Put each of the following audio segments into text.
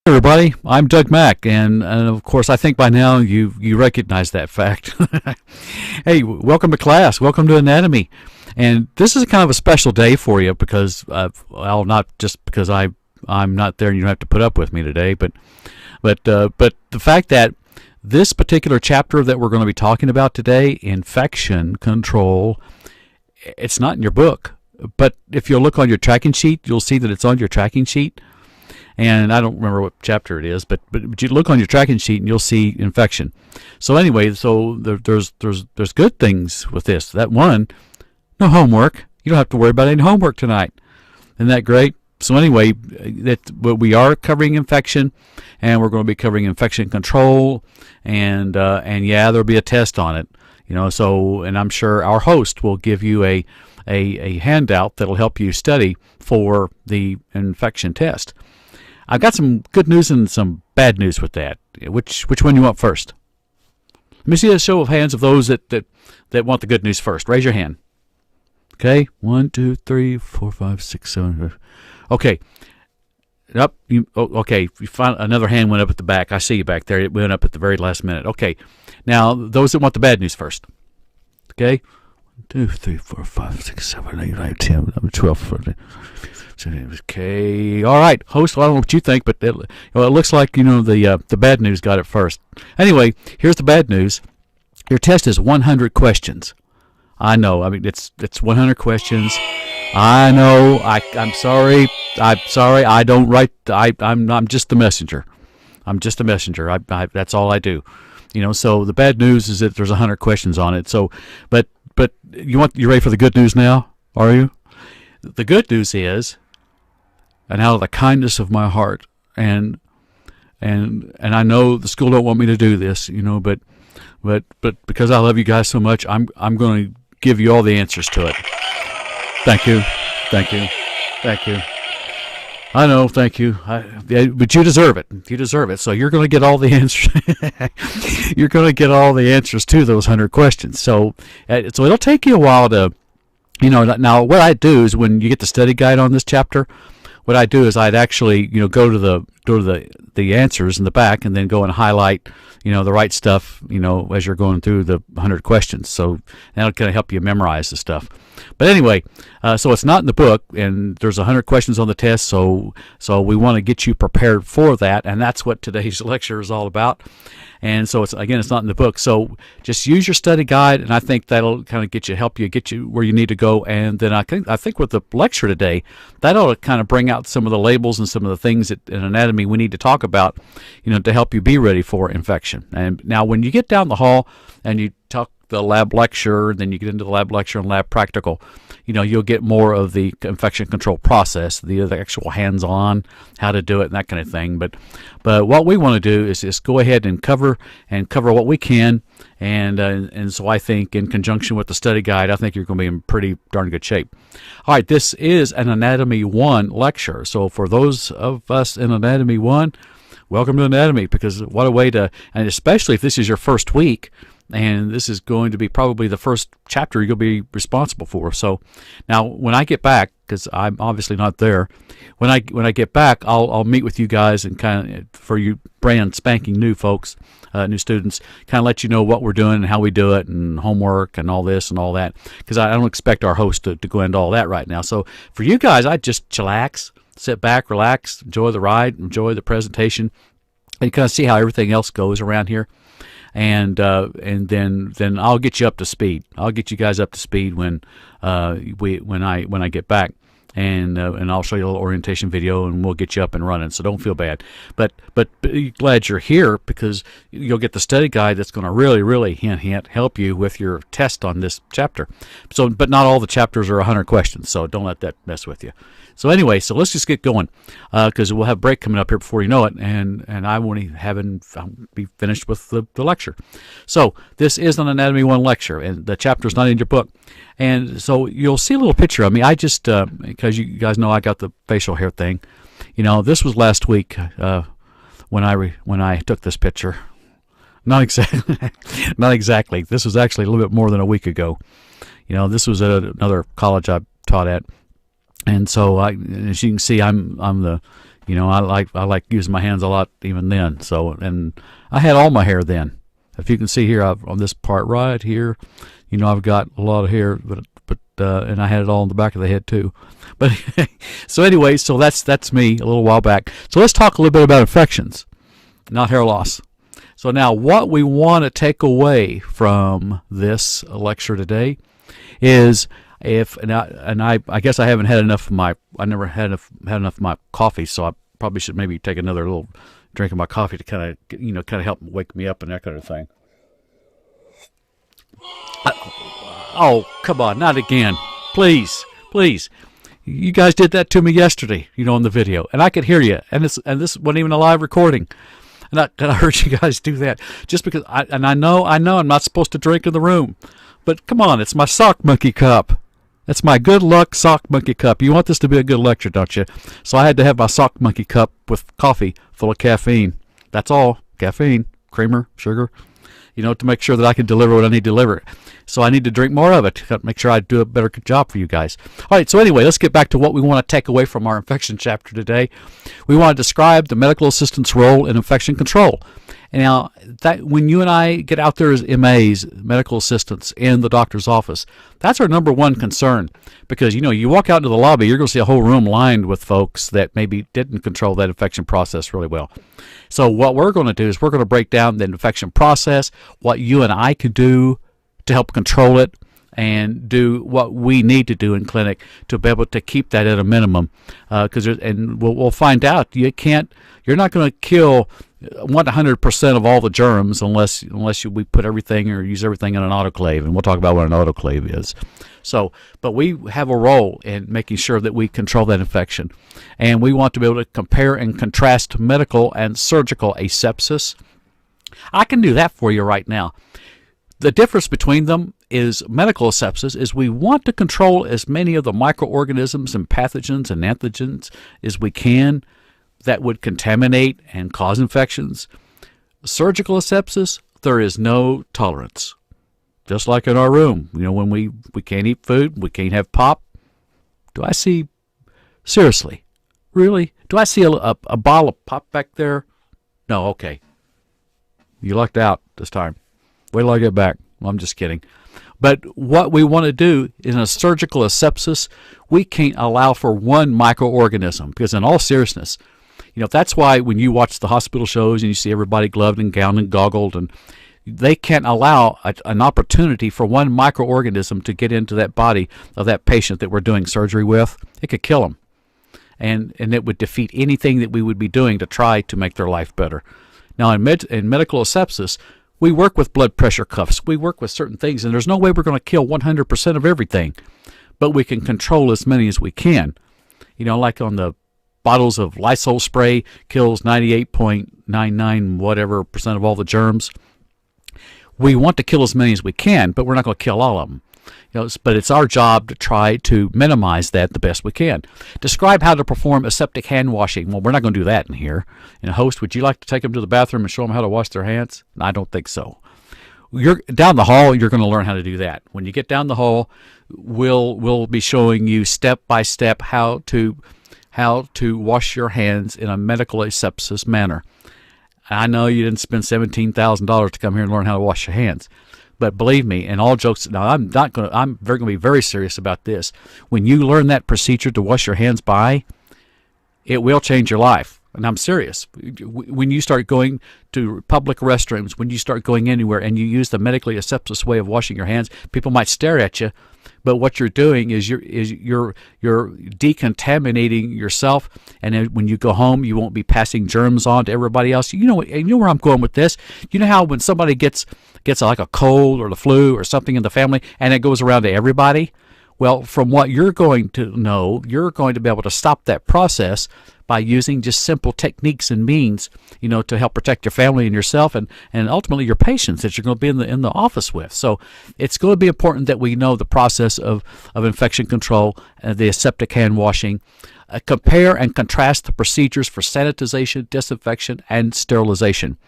Everybody, I'm Doug Mack, and of course, I think by now you recognize that fact. Hey, welcome to class. Welcome to anatomy, and this is kind of a special day for you because, well, not just because I'm not there and you don't have to put up with me today, but the fact that this particular chapter that we're going to be talking about today, infection control, it's not in your book, but if you look on your tracking sheet, you'll see that it's on your tracking sheet. And I don't remember what chapter it is, but you look on your tracking sheet and you'll see infection. So anyway, there's good things with this. That one, no homework. You don't have to worry about any homework tonight. Isn't that great? So anyway, we are covering infection, and we're going to be covering infection control, and yeah, there'll be a test on it. So, and I'm sure our host will give you a handout that'll help you study for the infection test. I've got some good news and some bad news with that. Which one you want first? Let me see a show of hands of those that want the good news first. Raise your hand. Okay, 1, 2, 3, 4, 5, 6, 7. Okay. Up. Okay. You find another hand went up at the back. I see you back there. It went up at the very last minute. Okay. Now those that want the bad news first. Okay. 1, 2, 3, 4, 5, 6, 7, 8, 9, 10, 11, 12, 13. Okay, all right, host. Well, I don't know what you think, but it looks like the bad news got it first. Anyway, here's the bad news. Your test is 100 questions. I know. I mean, it's 100 questions. I know. I'm sorry. I don't write. I'm just the messenger. I'm just a messenger. That's all I do. So the bad news is that there's 100 questions on it. So, but you ready for the good news now? Are you? The good news is, and out of the kindness of my heart, and I know the school don't want me to do this, but because I love you guys so much, I'm going to give you all the answers to it. Thank you. I know, thank you. But you deserve it. You deserve it. So you're going to get all the answers. You're going to get all the answers to those 100 questions. So it'll take you a while to. Now what I do is when you get the study guide on this chapter, what I do is I'd actually, go to the answers in the back and then go and highlight, the right stuff, as you're going through the 100 questions. So that'll kind of help you memorize the stuff. But anyway, so it's not in the book, and there's 100 questions on the test. So we want to get you prepared for that, and that's what today's lecture is all about. And so it's not in the book. So just use your study guide, and I think that'll kind of help you get you where you need to go. And then I think with the lecture today, that'll kind of bring out some of the labels and some of the things in anatomy we need to talk about, to help you be ready for infection. And now when you get down the hall and you talk the lab lecture, and then you get into the lab lecture and lab practical, you'll get more of the infection control process, the actual hands-on, how to do it, and that kind of thing. But what we want to do is just go ahead and cover what we can, and so I think in conjunction with the study guide, I think you're going to be in pretty darn good shape. All right, this is an Anatomy 1 lecture. So for those of us in Anatomy 1, welcome to Anatomy, because what a way to, and especially if this is your first week, and this is going to be probably the first chapter you'll be responsible for. So now when I get back, because I'm obviously not there, when I get back, I'll meet with you guys and kind of, for you brand spanking new folks, new students, kind of let you know what we're doing and how we do it, and homework and all this and all that, because I don't expect our host to go into all that right now. So for you guys, I just chillax, sit back, relax, enjoy the ride, enjoy the presentation, and kind of see how everything else goes around here. And then I'll get you up to speed. I'll get you guys up to speed when I get back, and I'll show you a little orientation video, and we'll get you up and running. So don't feel bad. But be glad you're here, because you'll get the study guide that's going to really help you with your test on this chapter. So, but not all the chapters are 100 questions, so don't let that mess with you. So anyway, so let's just get going, because we'll have a break coming up here before you know it, and I won't be finished with the lecture. So this is an Anatomy 1 lecture, and the chapter's not in your book. And so you'll see a little picture of me. I just, because you guys know I got the facial hair thing. This was last week when I took this picture. Not exactly. This was actually a little bit more than a week ago. This was at another college I taught at. And so, as you can see, I'm the I like using my hands a lot even then. So, and I had all my hair then. If you can see here, on this part right here, I've got a lot of hair, but and I had it all on the back of the head too. But so anyway, so that's me a little while back. So let's talk a little bit about infections, not hair loss. So now what we want to take away from this lecture today is I guess I haven't had enough of I never had enough of my coffee, so I probably should maybe take another little drink of my coffee to kind of help wake me up and that kind of thing. Oh, come on, not again. Please. You guys did that to me yesterday, in the video, and I could hear you, and this wasn't even a live recording. And I heard you guys do that just because I know I'm not supposed to drink in the room. But come on, it's my sock monkey cup. That's my good luck sock monkey cup. You want this to be a good lecture, don't you? So I had to have my sock monkey cup with coffee full of caffeine. That's all. Caffeine, creamer, sugar, to make sure that I can deliver what I need to deliver. So I need to drink more of it to make sure I do a better job for you guys. All right, so anyway, let's get back to what we want to take away from our infection chapter today. We want to describe the medical assistant's role in infection control. And now, that when you and I get out there as MAs, medical assistants, in the doctor's office, that's our number one concern. Because, you walk out into the lobby, you're going to see a whole room lined with folks that maybe didn't control that infection process really well. So what we're going to do is we're going to break down the infection process, what you and I could do to help control it, and do what we need to do in clinic to be able to keep that at a minimum. And we'll find out you're not going to kill 100% of all the germs unless we put everything or use everything in an autoclave, and we'll talk about what an autoclave is. So, but we have a role in making sure that we control that infection, and we want to be able to compare and contrast medical and surgical asepsis. I can do that for you right now. The difference between them is medical asepsis is we want to control as many of the microorganisms and pathogens and antigens as we can that would contaminate and cause infections. Surgical asepsis, there is no tolerance. Just like in our room, when we can't eat food, we can't have pop. Seriously, really? Do I see a bottle of pop back there? No, okay. You lucked out this time. Wait till I get back. Well, I'm just kidding. But what we want to do in a surgical asepsis, we can't allow for one microorganism, because in all seriousness, that's why when you watch the hospital shows and you see everybody gloved and gowned and goggled, and they can't allow an opportunity for one microorganism to get into that body of that patient that we're doing surgery with. It could kill them, and it would defeat anything that we would be doing to try to make their life better. Now, in medical asepsis, we work with blood pressure cuffs. We work with certain things, and there's no way we're going to kill 100% of everything, but we can control as many as we can. Like on the bottles of Lysol spray kills 98.99 whatever percent of all the germs. We want to kill as many as we can, but we're not going to kill all of them. But it's our job to try to minimize that the best we can. Describe how to perform aseptic hand washing. Well, we're not going to do that in here. Host, would you like to take them to the bathroom and show them how to wash their hands? I don't think so. You're down the hall, you're going to learn how to do that. When you get down the hall, we'll be showing you step by step how to wash your hands in a medical asepsis manner. I know you didn't spend $17,000 to come here and learn how to wash your hands. But believe me, and all jokes, now I'm going to be very serious about this. When you learn that procedure to wash your hands by, it will change your life. And I'm serious. When you start going to public restrooms, when you start going anywhere and you use the medically asepsis way of washing your hands, people might stare at you, but what you're doing is you're decontaminating yourself, and then when you go home, you won't be passing germs on to everybody else. You know where I'm going with this. You know how when somebody gets like a cold or the flu or something in the family, and it goes around to everybody? Well, from what you're going to know, you're going to be able to stop that process by using just simple techniques and means, to help protect your family and yourself, and ultimately your patients that you're going to be in the office with. So it's going to be important that we know the process of infection control, the aseptic hand washing. Compare and contrast the procedures for sanitization, disinfection, and sterilization.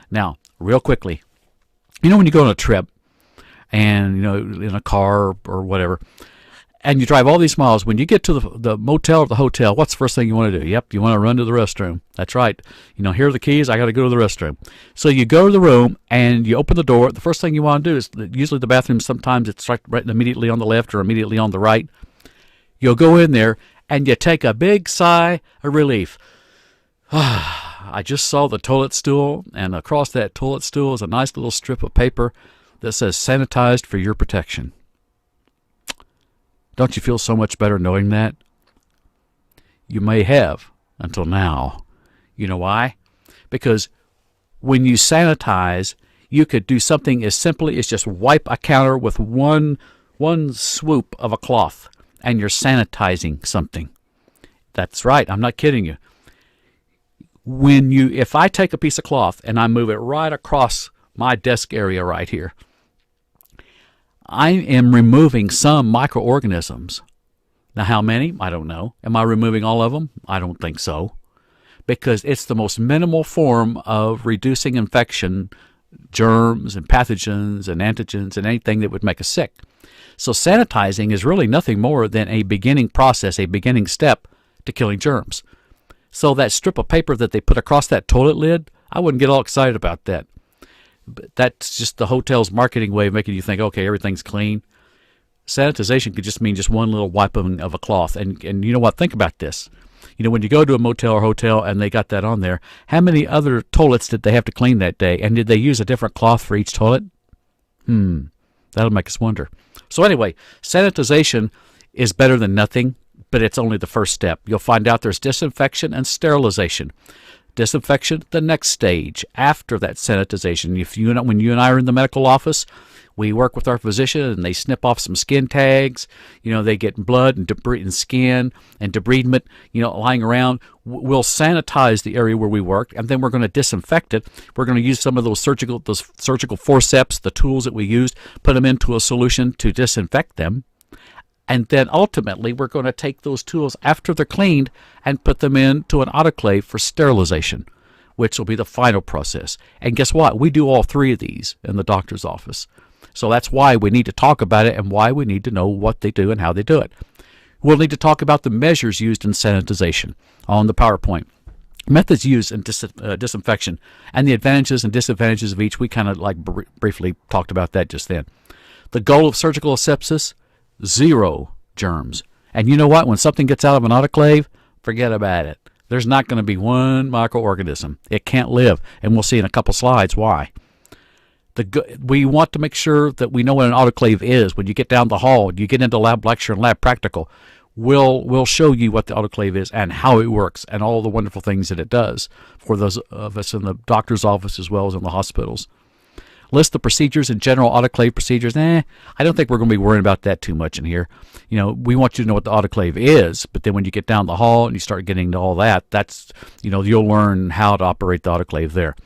Now, real quickly, when you go on a trip and, in a car or whatever, and you drive all these miles. When you get to the motel or the hotel, what's the first thing you want to do? Yep, you want to run to the restroom. That's right. Here are the keys. I got to go to the restroom. So you go to the room and you open the door. The first thing you want to do is, usually the bathroom, sometimes it's right immediately on the left or immediately on the right. You'll go in there and you take a big sigh of relief. I just saw the toilet stool, and across that toilet stool is a nice little strip of paper that says sanitized for your protection. Don't you feel so much better knowing that? You may have until now. You know why? Because when you sanitize, you could do something as simply as just wipe a counter with one swoop of a cloth, and you're sanitizing something. That's right. I'm not kidding you. If I take a piece of cloth and I move it right across my desk area right here, I am removing some microorganisms. Now, how many? I don't know. Am I removing all of them? I don't think so. Because it's the most minimal form of reducing infection, germs and pathogens and antigens and anything that would make us sick. So sanitizing is really nothing more than a beginning process, a beginning step to killing germs. So that strip of paper that they put across that toilet lid, I wouldn't get all excited about that. But that's just the hotel's marketing way of making you think, okay, everything's clean. Sanitization could just mean just one little wiping of a cloth. And you know what? Think about this. When you go to a motel or hotel and they got that on there, how many other toilets did they have to clean that day? And did they use a different cloth for each toilet? That'll make us wonder. So anyway, sanitization is better than nothing, but it's only the first step. You'll find out there's disinfection and sterilization. Disinfection, the next stage after that sanitization. When you and I are in the medical office, we work with our physician and they snip off some skin tags. They get blood and debris and skin and debridement, lying around. We'll sanitize the area where we work, and then we're going to disinfect it. We're going to use some of those surgical forceps, the tools that we used, put them into a solution to disinfect them. And then ultimately, we're going to take those tools after they're cleaned and put them into an autoclave for sterilization, which will be the final process. And guess what? We do all three of these in the doctor's office. So that's why we need to talk about it and why we need to know what they do and how they do it. We'll need to talk about the measures used in sanitization on the PowerPoint. Methods used in disinfection and the advantages and disadvantages of each. We kind of briefly talked about that just then. The goal of surgical asepsis, 0 germs. And you know what? When something gets out of an autoclave, forget about it. There's not going to be one microorganism. It can't live. And we'll see in a couple slides why. We want to make sure that we know what an autoclave is. When you get down the hall, you get into lab lecture and lab practical, we'll show you what the autoclave is and how it works and all the wonderful things that it does for those of us in the doctor's office as well as in the hospitals. List the procedures and general autoclave procedures. I don't think we're going to be worrying about that too much in here. We want you to know what the autoclave is, but then when you get down the hall and you start getting into all that, that's, you'll learn how to operate the autoclave there.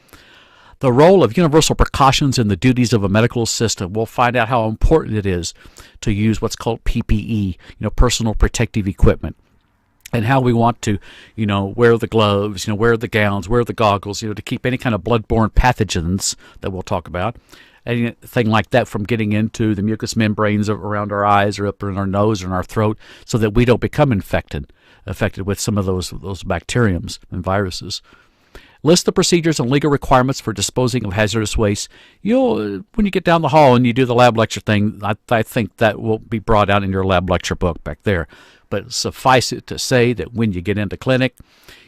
The role of universal precautions and the duties of a medical assistant. We'll find out how important it is to use what's called PPE, personal protective equipment, and how we want to, wear the gloves, wear the gowns, wear the goggles, to keep any kind of bloodborne pathogens that we'll talk about, anything like that from getting into the mucous membranes around our eyes or up in our nose or in our throat, so that we don't become affected with some of those bacteriums and viruses. List the procedures and legal requirements for disposing of hazardous waste. When you get down the hall and you do the lab lecture thing, I think that will be brought out in your lab lecture book back there. But suffice it to say that when you get into clinic,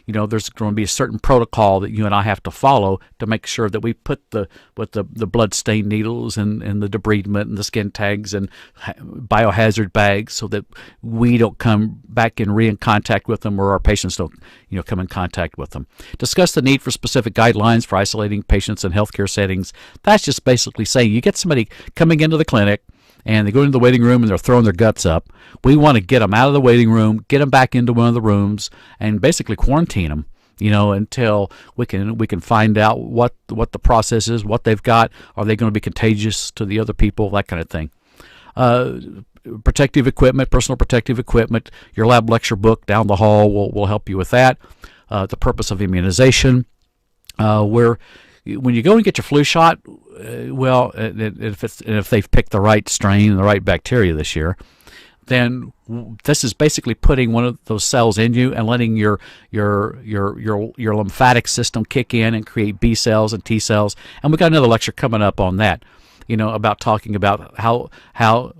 there's going to be a certain protocol that you and I have to follow to make sure that we put the blood-stained needles and the debridement and the skin tags and biohazard bags so that we don't come back in contact with them, or our patients don't come in contact with them. Discuss the need for specific guidelines for isolating patients in healthcare settings. That's just basically saying you get somebody coming into the clinic and they go into the waiting room and they're throwing their guts up. We want to get them out of the waiting room, get them back into one of the rooms, and basically quarantine them, until we can find out what the process is, what they've got. Are they going to be contagious to the other people? That kind of thing. Protective equipment, personal protective equipment. Your lab lecture book down the hall will help you with that. The purpose of immunization, when you go and get your flu shot, if they've picked the right strain and the right bacteria this year, then this is basically putting one of those cells in you and letting your lymphatic system kick in and create B cells and T cells. And we got another lecture coming up on that, about talking about how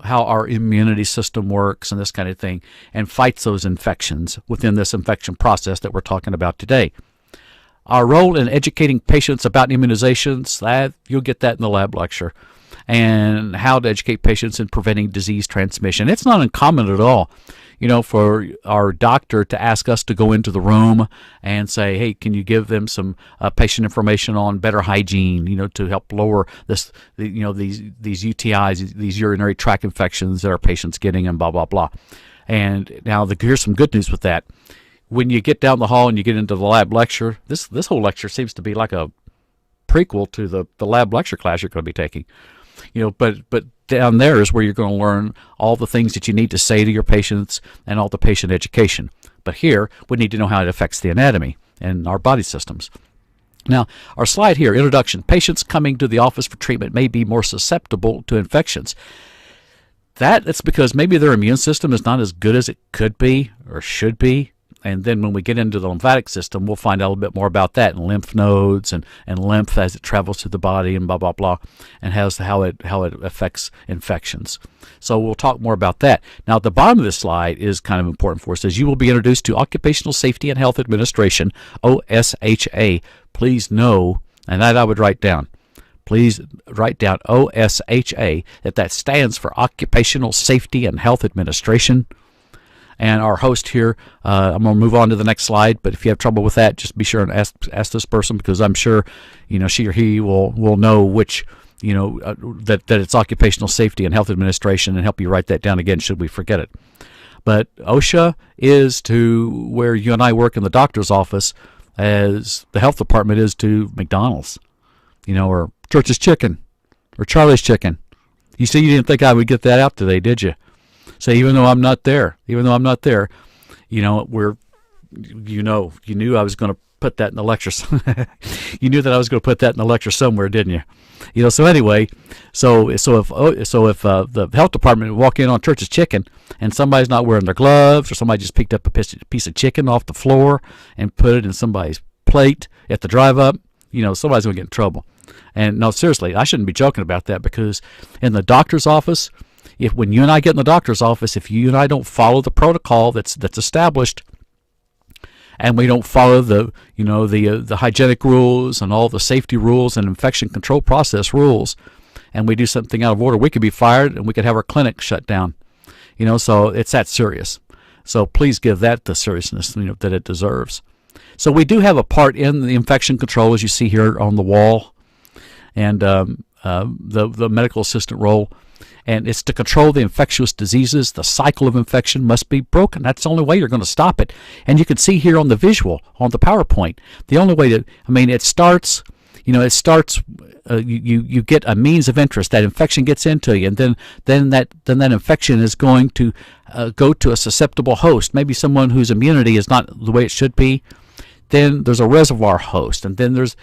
our immunity system works and this kind of thing, and fights those infections within this infection process that we're talking about today. Our role in educating patients about immunizations, you'll get that in the lab lecture, and how to educate patients in preventing disease transmission. It's not uncommon at all, for our doctor to ask us to go into the room and say, hey, can you give them some patient information on better hygiene, to help lower these UTIs, these urinary tract infections that our patients getting, and blah, blah, blah. And now here's some good news with that. When you get down the hall and you get into the lab lecture, this whole lecture seems to be like a prequel to the lab lecture class you're going to be taking. But down there is where you're going to learn all the things that you need to say to your patients and all the patient education. But here, we need to know how it affects the anatomy and our body systems. Now, our slide here, introduction. Patients coming to the office for treatment may be more susceptible to infections. That's because maybe their immune system is not as good as it could be or should be. And then when we get into the lymphatic system, we'll find out a little bit more about that, and lymph nodes and lymph as it travels through the body, and blah, blah, blah, and how it affects infections. So we'll talk more about that. Now, at the bottom of this slide is kind of important for us. It says you will be introduced to Occupational Safety and Health Administration, OSHA. Please know, and that I would write down. Please write down OSHA, that stands for Occupational Safety and Health Administration. And our host here, I'm going to move on to the next slide, but if you have trouble with that, just be sure and ask this person, because I'm sure, she or he will know which, that it's Occupational Safety and Health Administration, and help you write that down again should we forget it. But OSHA is to where you and I work in the doctor's office, as the health department is to McDonald's, or Church's Chicken, or Charlie's Chicken. You see, you didn't think I would get that out today, did you? So even though I'm not there, you knew I was going to put that in the lecture. You knew that I was going to put that in the lecture somewhere, didn't you? So anyway, so if the health department walk in on Church's Chicken and somebody's not wearing their gloves, or somebody just picked up a piece of chicken off the floor and put it in somebody's plate at the drive-up, somebody's going to get in trouble. And no, seriously, I shouldn't be joking about that, because in the doctor's office, when you and I get in the doctor's office, if you and I don't follow the protocol that's established, and we don't follow the hygienic rules and all the safety rules and infection control process rules, and we do something out of order, we could be fired and we could have our clinic shut down. So it's that serious. So please give that the seriousness that it deserves. So we do have a part in the infection control, as you see here on the wall, and the medical assistant role. And it's to control the infectious diseases. The cycle of infection must be broken. That's the only way you're going to stop it. And you can see here on the visual, on the PowerPoint, the only way it starts, you get a means of interest. That infection gets into you, and then that infection is going to go to a susceptible host, maybe someone whose immunity is not the way it should be. Then there's a reservoir host, and then there's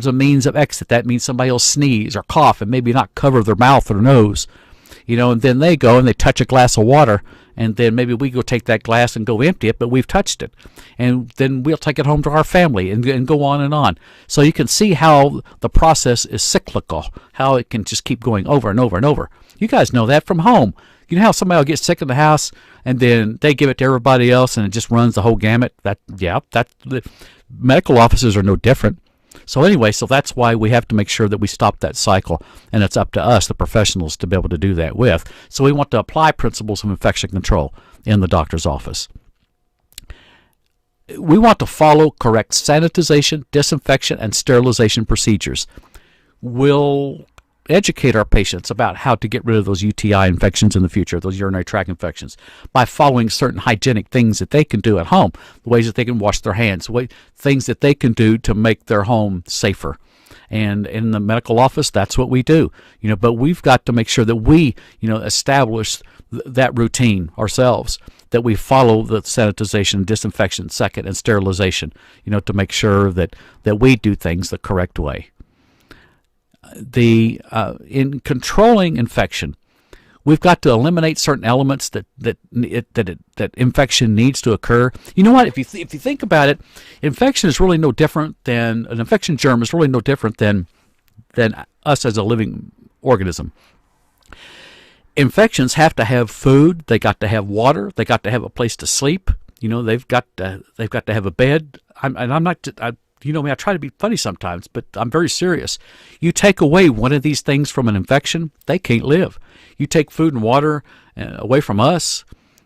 a means of exit. That means somebody will sneeze or cough and maybe not cover their mouth or nose, and then they go and they touch a glass of water, and then maybe we go take that glass and go empty it, but we've touched it, and then we'll take it home to our family and go on and on. So you can see how the process is cyclical, how it can just keep going over and over and over. You guys know that from home. You know how somebody will get sick in the house, and then they give it to everybody else, and it just runs the whole gamut? The medical offices are no different. So anyway, that's why we have to make sure that we stop that cycle, and it's up to us, the professionals, to be able to do that with. So we want to apply principles of infection control in the doctor's office. We want to follow correct sanitization, disinfection, and sterilization procedures. We'll educate our patients about how to get rid of those UTI infections in the future, those urinary tract infections, by following certain hygienic things that they can do at home, the ways that they can wash their hands, things that they can do to make their home safer. And in the medical office, that's what we do. But we've got to make sure that we, establish that routine ourselves, that we follow the sanitization, disinfection, second, and sterilization, to make sure that we do things the correct way. In controlling infection, We've got to eliminate certain elements that infection needs to occur. You know what? If you think about it, infection is really no different than an infection germ is really no different than us as a living organism. Infections have to have food. They got to have water. They got to have a place to sleep. They've got to have a bed. I'm not. You know me, I try to be funny sometimes, but I'm very serious. You take away one of these things from an infection, they can't live. You take food and water away from us,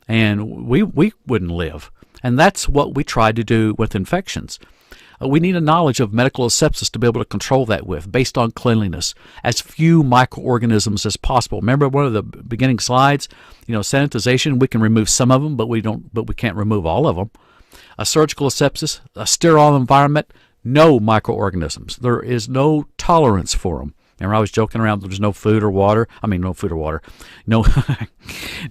and we wouldn't live. And that's what we try to do with infections. We need a knowledge of medical asepsis to be able to control that with, based on cleanliness, as few microorganisms as possible. Remember one of the beginning slides? Sanitization, we can remove some of them, but we can't remove all of them. A surgical asepsis, a sterile environment, no microorganisms. There is no tolerance for them. Remember, I was joking around. There's no food or water. No food or water. No,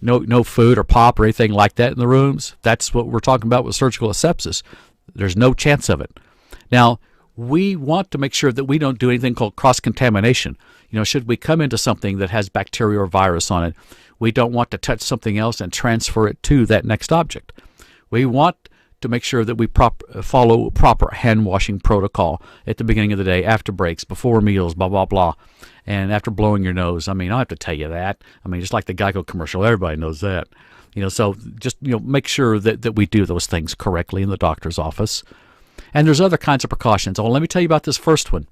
no food or pop or anything like that in the rooms. That's what we're talking about with surgical asepsis. There's no chance of it. Now, we want to make sure that we don't do anything called cross-contamination. Should we come into something that has bacteria or virus on it, we don't want to touch something else and transfer it to that next object. We want to make sure that we follow proper hand washing protocol at the beginning of the day, after breaks, before meals, blah, blah, blah, and after blowing your nose. I don't have to tell you that. Just like the Geico commercial, everybody knows that. So just make sure that we do those things correctly in the doctor's office. And there's other kinds of precautions. Oh, let me tell you about this first one.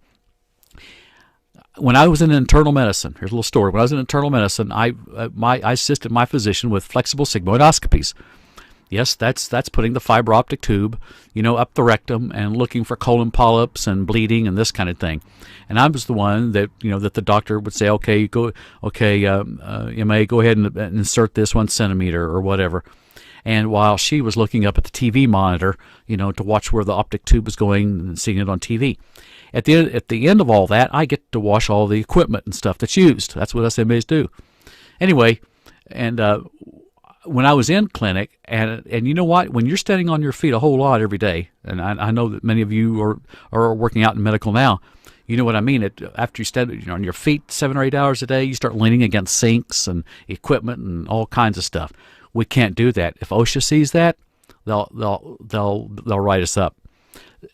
When I was in internal medicine, here's a little story. When I was in internal medicine, I assisted my physician with flexible sigmoidoscopies. Yes, that's putting the fiber optic tube, up the rectum and looking for colon polyps and bleeding and this kind of thing. And I was the one that, that the doctor would say, MA, go ahead and insert this 1 centimeter or whatever. And while she was looking up at the TV monitor, to watch where the optic tube was going and seeing it on TV. At the end of all that, I get to wash all the equipment and stuff that's used. That's what SMAs do. Anyway, and when I was in clinic, and you know what? When you're standing on your feet a whole lot every day, and I know that many of you are working out in medical now, you know what I mean. After you stand on your feet 7 or 8 hours a day, you start leaning against sinks and equipment and all kinds of stuff. We can't do that. If OSHA sees that, they'll write us up.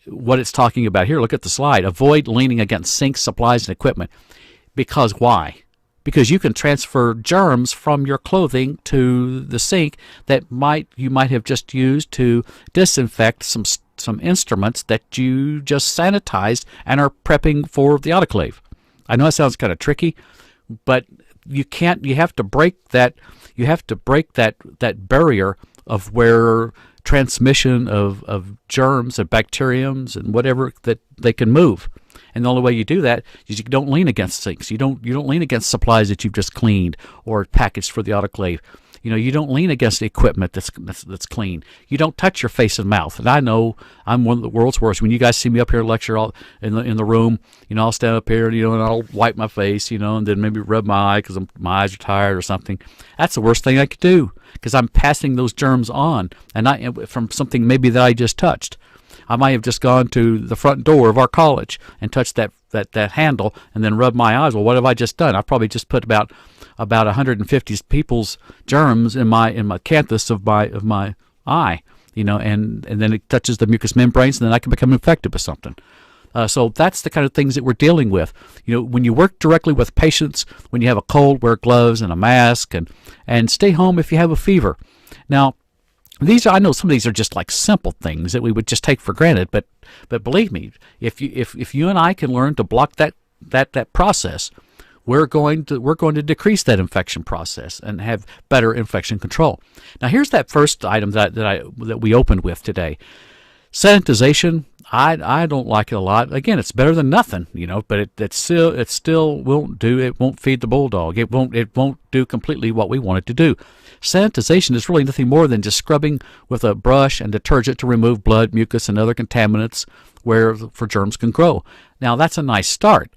What it's talking about here, look at the slide. Avoid leaning against sinks, supplies, and equipment. Because why? Because you can transfer germs from your clothing to the sink that you might have just used to disinfect some instruments that you just sanitized and are prepping for the autoclave. I know that sounds kind of tricky, but you have to break that barrier of where transmission of germs and bacteriums and whatever that they can move. And the only way you do that is you don't lean against sinks. You don't lean against supplies that you've just cleaned or packaged for the autoclave. You don't lean against the equipment that's clean. You don't touch your face and mouth. And I know I'm one of the world's worst. When you guys see me up here lecture in the room, I'll stand up here, and I'll wipe my face, and then maybe rub my eye because my eyes are tired or something. That's the worst thing I could do because I'm passing those germs on, and from something maybe that I just touched. I might have just gone to the front door of our college and touched that handle and then rubbed my eyes. Well, what have I just done? I probably just put about 150 people's germs in my canthus of my eye, and then it touches the mucous membranes, and then I can become infected with something. So that's the kind of things that we're dealing with. When you work directly with patients, when you have a cold, wear gloves and a mask, and stay home if you have a fever. Now, I know some of these are just like simple things that we would just take for granted, but believe me, if you and I can learn to block that process, we're going to decrease that infection process and have better infection control. Now, here's that first item that we opened with today. Sanitization, I don't like it a lot. Again, it's better than nothing, but it still won't do. It won't feed the bulldog. It won't do completely what we want it to do. Sanitization is really nothing more than just scrubbing with a brush and detergent to remove blood, mucus, and other contaminants for germs can grow. Now, that's a nice start,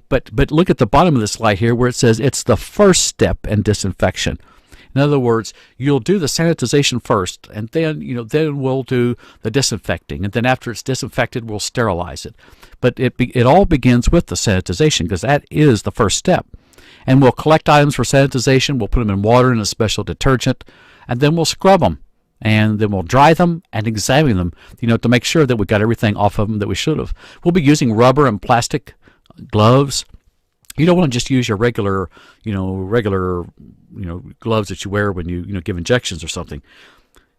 but look at the bottom of the slide here where it says it's the first step in disinfection. In other words, you'll do the sanitization first, and then we'll do the disinfecting, and then after it's disinfected, we'll sterilize it. But it all begins with the sanitization because that is the first step. And we'll collect items for sanitization. We'll put them in water and a special detergent, and then we'll scrub them. And then we'll dry them and examine them, to make sure that we got everything off of them that we should have. We'll be using rubber and plastic gloves. You don't want to just use your regular gloves that you wear when you give injections or something.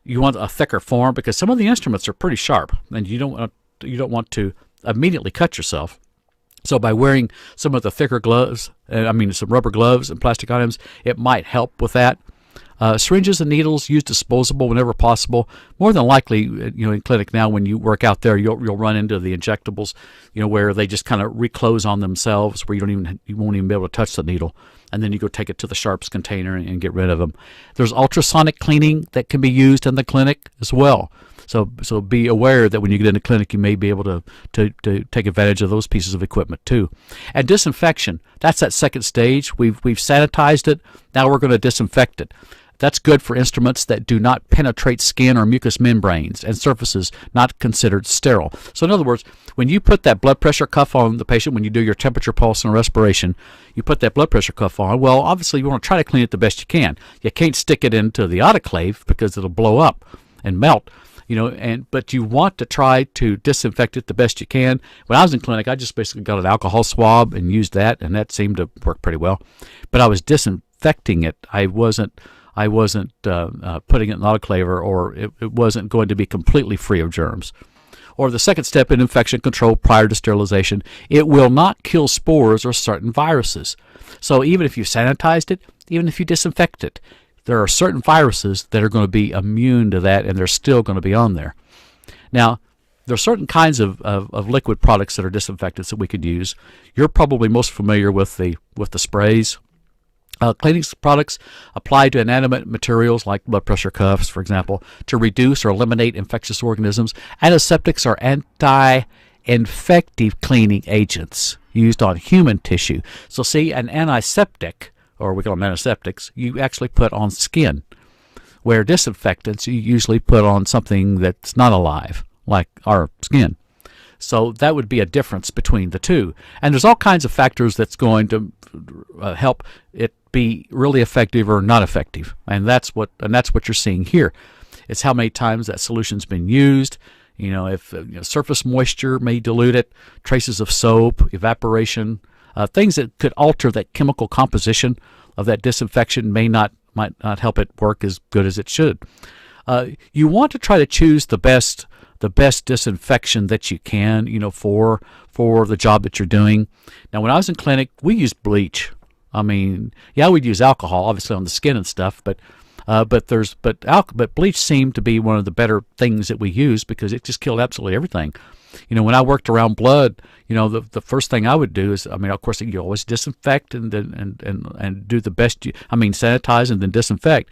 You want a thicker form because some of the instruments are pretty sharp, and you don't want to immediately cut yourself. So by wearing some of the thicker gloves, some rubber gloves and plastic items, it might help with that. Syringes and needles, use disposable whenever possible. More than likely, in clinic now, when you work out there, you'll run into the injectables, where they just kind of reclose on themselves, where you won't even be able to touch the needle, and then you go take it to the sharps container and get rid of them. There's ultrasonic cleaning that can be used in the clinic as well. So be aware that when you get into clinic, you may be able to take advantage of those pieces of equipment too. And disinfection, that's that second stage. We've sanitized it. Now we're going to disinfect it. That's good for instruments that do not penetrate skin or mucous membranes and surfaces not considered sterile. So in other words, when you put that blood pressure cuff on the patient, when you do your temperature, pulse, and respiration, you put that blood pressure cuff on. Well, obviously you want to try to clean it the best you can. You can't stick it into the autoclave because it'll blow up and melt. But you want to try to disinfect it the best you can. When I was in clinic, I just basically got an alcohol swab and used that, and that seemed to work pretty well. But I was disinfecting it. I wasn't putting it in an autoclave, or it wasn't going to be completely free of germs. Or the second step in infection control prior to sterilization, it will not kill spores or certain viruses. So even if you sanitized it, even if you disinfect it, there are certain viruses that are going to be immune to that, and they're still going to be on there. Now, there are certain kinds of liquid products that are disinfectants that we could use. You're probably most familiar with the sprays. Cleaning products applied to inanimate materials like blood pressure cuffs, for example, to reduce or eliminate infectious organisms. Antiseptics are anti-infective cleaning agents used on human tissue. So see, an antiseptic, or we call them antiseptics, you actually put on skin, where disinfectants you usually put on something that's not alive, like our skin. So that would be a difference between the two. And there's all kinds of factors that's going to help it be really effective or not effective. And that's what you're seeing here. It's how many times that solution's been used. If surface moisture may dilute it, traces of soap, evaporation, things that could alter that chemical composition of that disinfection might not help it work as good as it should. You want to try to choose the best disinfection that you can, for the job that you're doing. Now, when I was in clinic, we used bleach. We'd use alcohol, obviously, on the skin and stuff, but bleach seemed to be one of the better things that we used because it just killed absolutely everything. When I worked around blood, the first thing I would do is, of course, you always disinfect and do the best sanitize and then disinfect.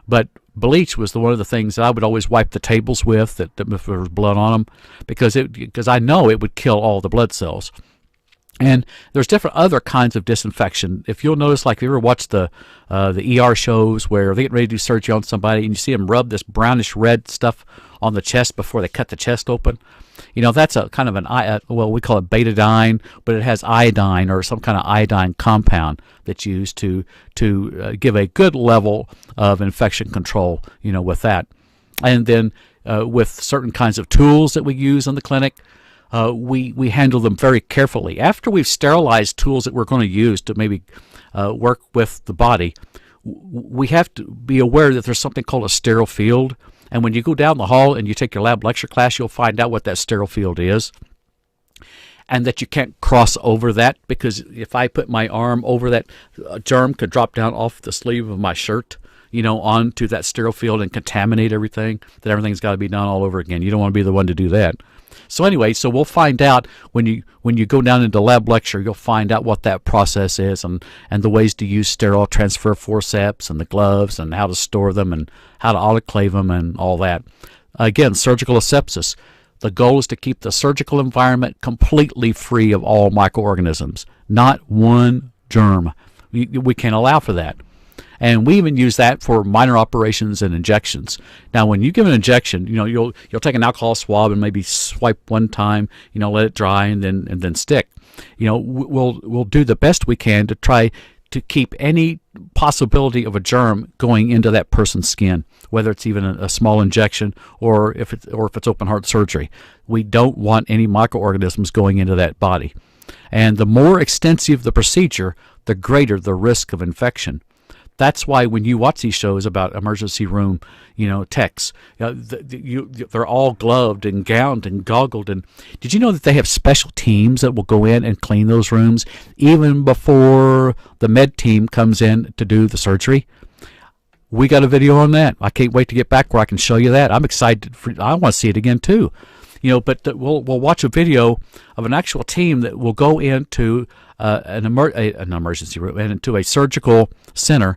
But bleach was one of the things that I would always wipe the tables with that if there was blood on them, because I know it would kill all the blood cells. And there's different other kinds of disinfection. If you'll notice, like if you ever watch the ER shows where they get ready to do surgery on somebody and you see them rub this brownish red stuff on the chest before they cut the chest open, that's a kind of we call it betadine, but it has iodine or some kind of iodine compound that's used to give a good level of infection control, with that. And then with certain kinds of tools that we use in the clinic, we handle them very carefully. After we've sterilized tools that we're going to use to maybe work with the body, we have to be aware that there's something called a sterile field. And when you go down the hall and you take your lab lecture class, you'll find out what that sterile field is. And that you can't cross over that, because if I put my arm over that, a germ could drop down off the sleeve of my shirt, onto that sterile field and contaminate everything. That everything's got to be done all over again. You don't want to be the one to do that. So anyway, we'll find out when you go down into lab lecture, you'll find out what that process is and the ways to use sterile transfer forceps and the gloves and how to store them and how to autoclave them and all that. Again, surgical asepsis. The goal is to keep the surgical environment completely free of all microorganisms, not one germ. We can't allow for that. And we even use that for minor operations and injections. Now, when you give an injection, you'll take an alcohol swab and maybe swipe one time, let it dry and then stick. We'll do the best we can to try to keep any possibility of a germ going into that person's skin, whether it's even a small injection or if it's open heart surgery. We don't want any microorganisms going into that body. And the more extensive the procedure, the greater the risk of infection. That's why when you watch these shows about emergency room, techs, they're all gloved and gowned and goggled. And did you know that they have special teams that will go in and clean those rooms even before the med team comes in to do the surgery? We got a video on that. I can't wait to get back where I can show you that. I'm excited. I want to see it again too. But we'll watch a video of an actual team that will go into an emergency room and into a surgical center,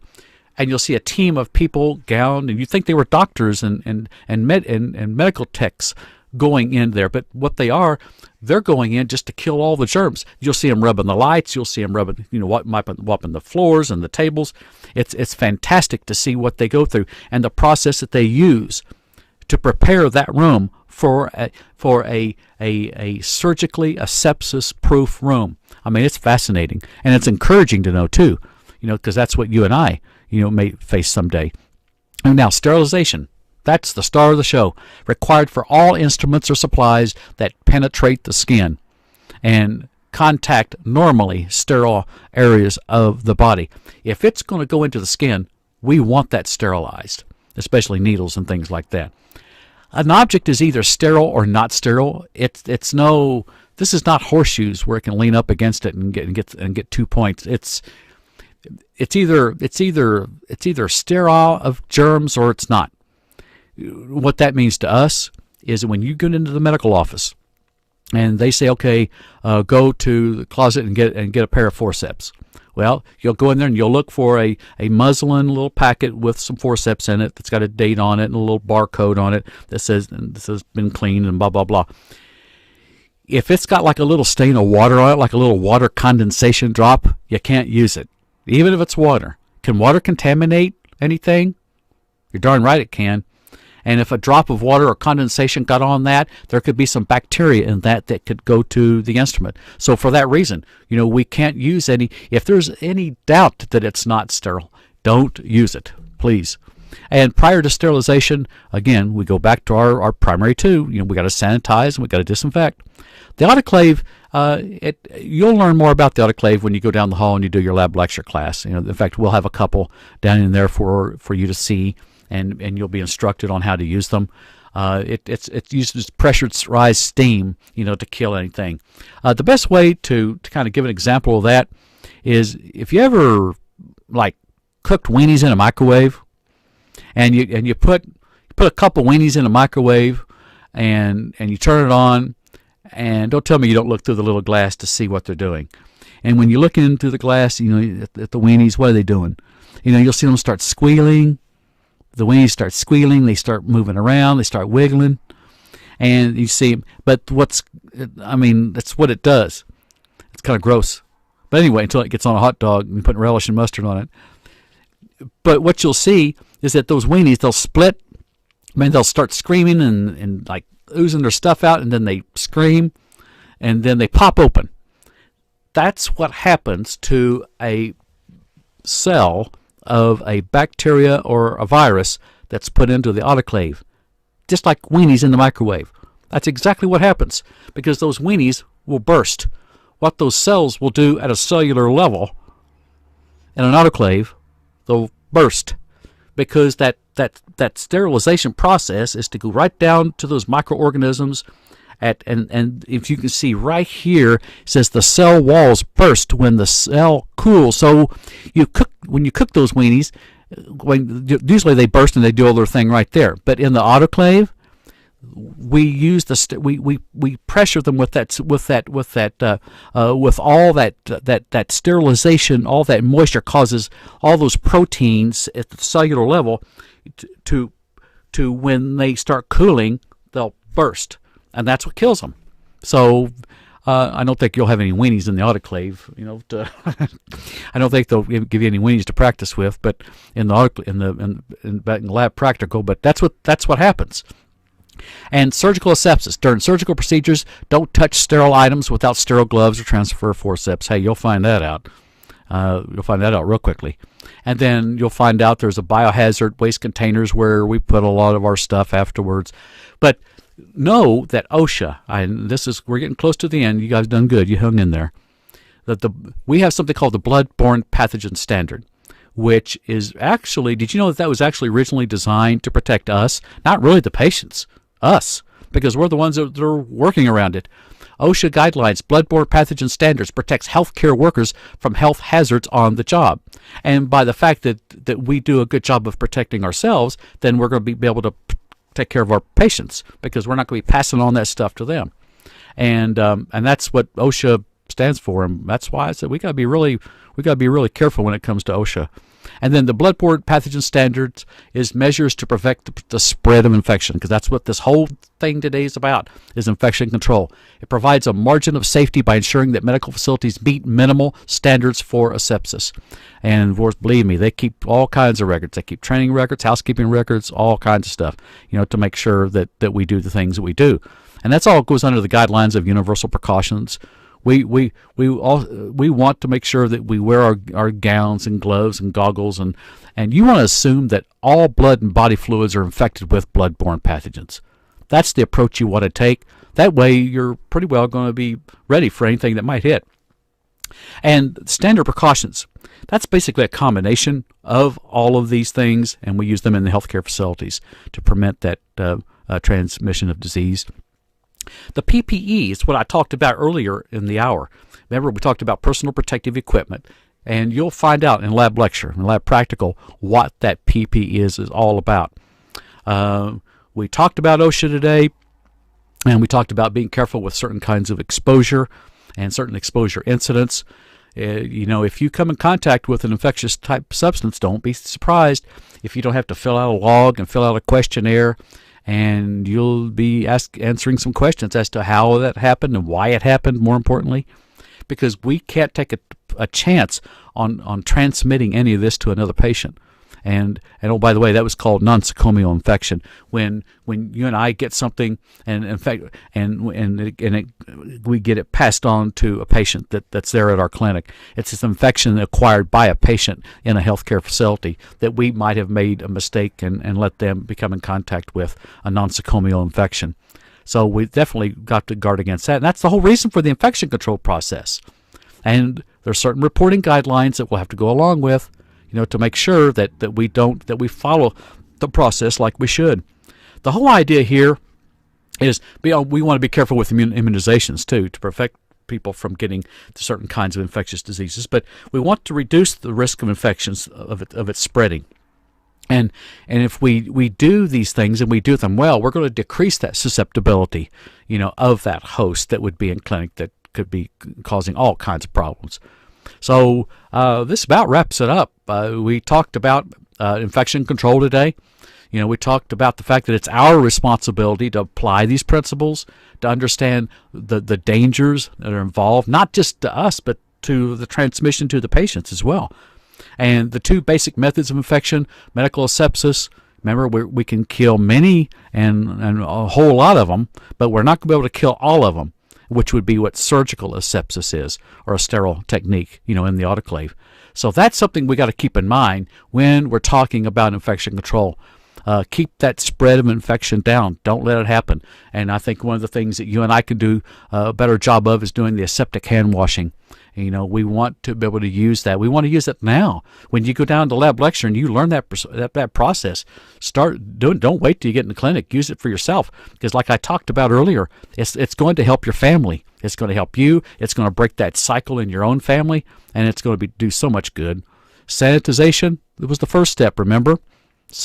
and you'll see a team of people gowned, and you think they were doctors and medical techs going in there, but what they're going in just to kill all the germs. You'll see them rubbing the lights. You'll see them rubbing, wiping the floors and the tables. It's fantastic to see what they go through and the process that they use to prepare that room for a surgically sepsis-proof room. I mean, it's fascinating, and it's encouraging to know too, because that's what you and I, may face someday. And now, sterilization. That's the star of the show. Required for all instruments or supplies that penetrate the skin and contact normally sterile areas of the body. If it's going to go into the skin, we want that sterilized, especially needles and things like that. An object is either sterile or not sterile. This is not horseshoes where it can lean up against it and get 2 points. It's either sterile of germs or it's not. What that means to us is that when you get into the medical office and they say, okay, go to the closet and get a pair of forceps. Well, you'll go in there and you'll look for a muslin little packet with some forceps in it that's got a date on it and a little barcode on it that says this has been cleaned and blah, blah, blah. If it's got like a little stain of water on it, like a little water condensation drop, you can't use it, even if it's water. Can water contaminate anything? You're darn right it can. And if a drop of water or condensation got on that, there could be some bacteria in that could go to the instrument. So for that reason, we can't use any. If there's any doubt that it's not sterile, don't use it, please. And prior to sterilization, again, we go back to our primary two. We got to sanitize and we got to disinfect. The autoclave, you'll learn more about the autoclave when you go down the hall and you do your lab lecture class. In fact, we'll have a couple down in there for you to see. And you'll be instructed on how to use them. It uses pressurized steam, to kill anything. The best way to kind of give an example of that is if you ever cooked weenies in a microwave, and you put a couple weenies in a microwave, and you turn it on, and don't tell me you don't look through the little glass to see what they're doing. And when you look into the glass, at the weenies, what are they doing? You'll see them start squealing. The weenies start squealing, they start moving around, they start wiggling, and you see, but that's what it does. It's kind of gross. But anyway, until it gets on a hot dog and you put relish and mustard on it. But what you'll see is that those weenies, they'll split, they'll start screaming and like oozing their stuff out, and then they scream, and then they pop open. That's what happens to a cell of a bacteria or a virus that's put into the autoclave, just like weenies in the microwave. That's exactly what happens, because those weenies will burst. What those cells will do at a cellular level in an autoclave, they'll burst, because that sterilization process is to go right down to those microorganisms. And if you can see right here, it says the cell walls burst when the cell cools. So when you cook those weenies, usually they burst and they do all their thing right there. But in the autoclave, we use we pressure them with all that sterilization. All that moisture causes all those proteins at the cellular level to when they start cooling, they'll burst. And that's what kills them. So I don't think you'll have any weenies in the autoclave. I don't think they'll give you any weenies to practice with, but in the lab practical. But that's what happens. And surgical asepsis. During surgical procedures, don't touch sterile items without sterile gloves or transfer forceps. Hey, you'll find that out. You'll find that out real quickly. And then you'll find out there's a biohazard waste containers where we put a lot of our stuff afterwards. But know that OSHA, we're getting close to the end. You guys done good. You hung in there. We have something called the Bloodborne Pathogen Standard, which is actually, did you know that was actually originally designed to protect us? Not really the patients, us, because we're the ones that are working around it. OSHA guidelines, bloodborne pathogen standards, protects healthcare workers from health hazards on the job. And by the fact that we do a good job of protecting ourselves, then we're going to be able to take care of our patients, because we're not going to be passing on that stuff to them. And that's what OSHA stands for, and that's why I said we got to be really careful when it comes to OSHA. And then the bloodborne pathogen standards is measures to prevent the spread of infection, because that's what this whole thing today is about, is infection control. It provides a margin of safety by ensuring that medical facilities meet minimal standards for asepsis. And of course, believe me, they keep all kinds of records. They keep training records, housekeeping records, all kinds of stuff, to make sure that we do the things that we do. And that's all goes under the guidelines of universal precautions. We want to make sure that we wear our gowns and gloves and goggles, and you want to assume that all blood and body fluids are infected with bloodborne pathogens. That's the approach you want to take. That way you're pretty well going to be ready for anything that might hit. And standard precautions, that's basically a combination of all of these things, and we use them in the healthcare facilities to prevent that transmission of disease. The PPE is what I talked about earlier in the hour. Remember, we talked about personal protective equipment, and you'll find out in lab lecture, in lab practical, what that PPE is all about. We talked about OSHA today, and we talked about being careful with certain kinds of exposure and certain exposure incidents. If you come in contact with an infectious type substance, don't be surprised if you don't have to fill out a log and fill out a questionnaire. And you'll be answering some questions as to how that happened and why it happened, more importantly, because we can't take a chance on transmitting any of this to another patient. And oh, by the way, that was called nosocomial infection. When you and I get something, and in fact, we get it passed on to a patient that's there at our clinic. It's this infection acquired by a patient in a healthcare facility that we might have made a mistake and let them become in contact with a nosocomial infection. So we definitely got to guard against that. And that's the whole reason for the infection control process. And there's certain reporting guidelines that we'll have to go along with, to make sure that we follow the process like we should. The whole idea here is we want to be careful with immunizations too, to protect people from getting to certain kinds of infectious diseases, but we want to reduce the risk of infections of it spreading. And if we do these things and we do them well, we're going to decrease that susceptibility, of that host that would be in clinic that could be causing all kinds of problems. So this about wraps it up. We talked about infection control today. We talked about the fact that it's our responsibility to apply these principles, to understand the dangers that are involved, not just to us, but to the transmission to the patients as well. And the two basic methods of infection, medical asepsis. Remember, we can kill many and a whole lot of them, but we're not going to be able to kill all of them, which would be what surgical asepsis is, or a sterile technique, in the autoclave. So that's something we got to keep in mind when we're talking about infection control. Keep that spread of infection down. Don't let it happen. And I think one of the things that you and I can do a better job of is doing the aseptic hand washing. We want to be able to use that. We want to use it now. When you go down to lab lecture and you learn that process, start doing. Don't wait till you get in the clinic. Use it for yourself, because like I talked about earlier, it's going to help your family. It's going to help you. It's going to break that cycle in your own family, and it's going to do so much good. Sanitization, it was the first step, remember?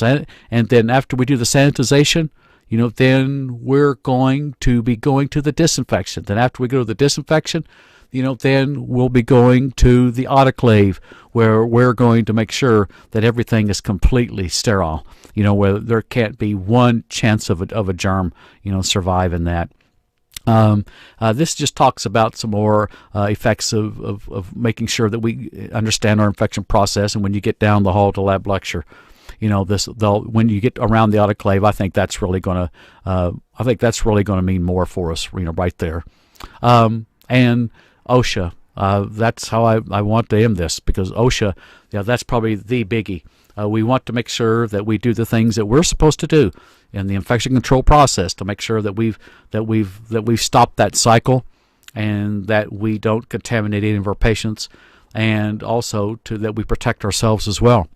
And then after we do the sanitization, then we're going to be going to the disinfection. Then after we go to the disinfection, then we'll be going to the autoclave, where we're going to make sure that everything is completely sterile, where there can't be one chance of a germ, surviving that. This just talks about some more effects of making sure that we understand our infection process. And when you get down the hall to lab lecture, when you get around the autoclave, I think that's really going to mean more for us, right there. And OSHA, That's how I want to end this, because OSHA, that's probably the biggie. We want to make sure that we do the things that we're supposed to do in the infection control process to make sure that we've stopped that cycle, and that we don't contaminate any of our patients, and also that we protect ourselves as well.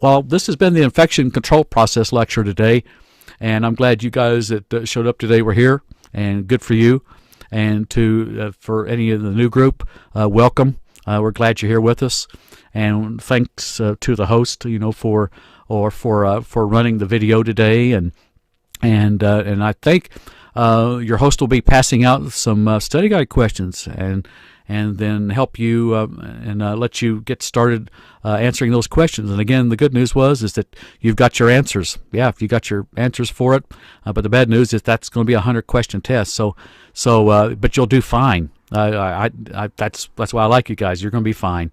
Well, this has been the infection control process lecture today, and I'm glad you guys that showed up today were here, and good for you. And for any of the new group, welcome. We're glad you're here with us, and thanks to the host, for running the video today, and I think your host will be passing out some study guide questions, and then help you and let you get started answering those questions. And again, the good news is that you've got your answers. Yeah, if you got your answers for it. But the bad news is that's going to be a 100-question test. So but you'll do fine. That's why I like you guys. You're going to be fine.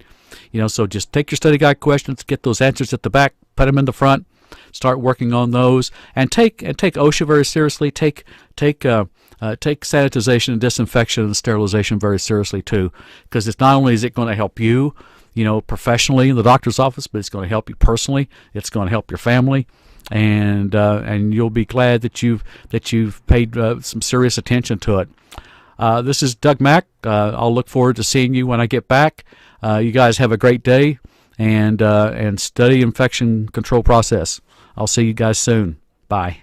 So just take your study guide questions, get those answers at the back, put them in the front, start working on those, and take OSHA very seriously. Take sanitization and disinfection and sterilization very seriously too, because it's not only is it going to help you, professionally in the doctor's office, but it's going to help you personally. It's going to help your family, and you'll be glad that you've paid some serious attention to it. This is Doug Mack. I'll look forward to seeing you when I get back. You guys have a great day, and study infection control process. I'll see you guys soon. Bye.